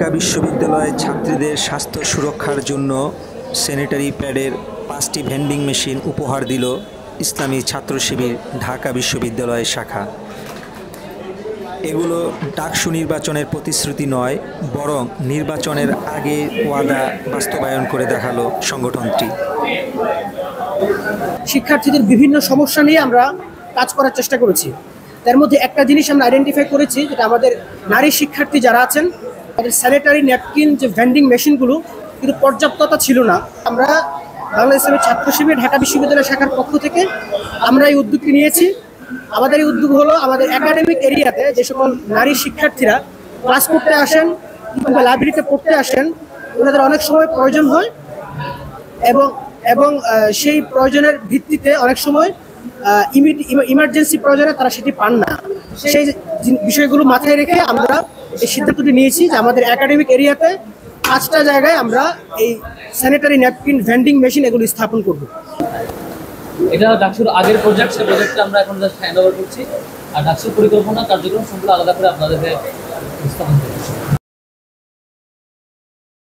ঢাকা বিশ্ববিদ্যালয়ের ছাত্রীদের স্বাস্থ্য সুরক্ষার জন্য স্যানিটারি প্যাডের 5টি ভেন্ডিং মেশিন উপহার দিল ইসলামী ছাত্র শিবির ঢাকা বিশ্ববিদ্যালয় শাখা। এগুলো ডাকসু নির্বাচনের প্রতিশ্রুতি নয়, বরং নির্বাচনের আগে ওয়াদা বাস্তবায়ন করে দেখালো সংগঠনটি। শিক্ষার্থীদের বিভিন্ন সমস্যা নিয়ে আমরা কাজ করার চেষ্টা করেছি। তার মধ্যে একটা জিনিস আমরা আইডেন্টিফাই করেছি, যেটা আমাদের নারী শিক্ষার্থী যারা আছেন তাদের স্যানিটারি ন্যাপকিন যে ভেন্ডিং মেশিনগুলো কিন্তু পর্যাপ্ততা ছিল না। আমরা বাংলাদেশ ইসলামী ছাত্র শিবির ঢাকা বিশ্ববিদ্যালয় শাখার পক্ষ থেকে আমরা এই উদ্যোগটি নিয়েছি। আমাদের এই উদ্যোগ হলো আমাদের একাডেমিক এরিয়াতে যে সকল নারী শিক্ষার্থীরা ক্লাস করতে আসেন কিংবা লাইব্রেরিতে পড়তে আসেন, ওনাদের অনেক সময় প্রয়োজন হয় এবং সেই প্রয়োজনের ভিত্তিতে অনেক সময় ইমার্জেন্সি প্রয়োজনে তারা সেটি পান না। সেই বিষয়গুলো মাথায় রেখে আমরা এই সিদ্ধান্তটি নিয়েছি যে আমাদের একাডেমিক এরিয়াতে 5টা জায়গায় আমরা এই স্যানিটারি ন্যাপকিন ভেন্ডিং মেশিন এগুলো স্থাপন করব। এটা ডাকসুর আগের প্রজেক্ট, সেই প্রজেক্টটা আমরা এখন জাস্ট হ্যান্ড ওভার করছি, আর ডাকসুর পরিকল্পনা কার্যক্রম সম্পূর্ণ আলাদা করে আপনাদেরকে স্থাপন করব।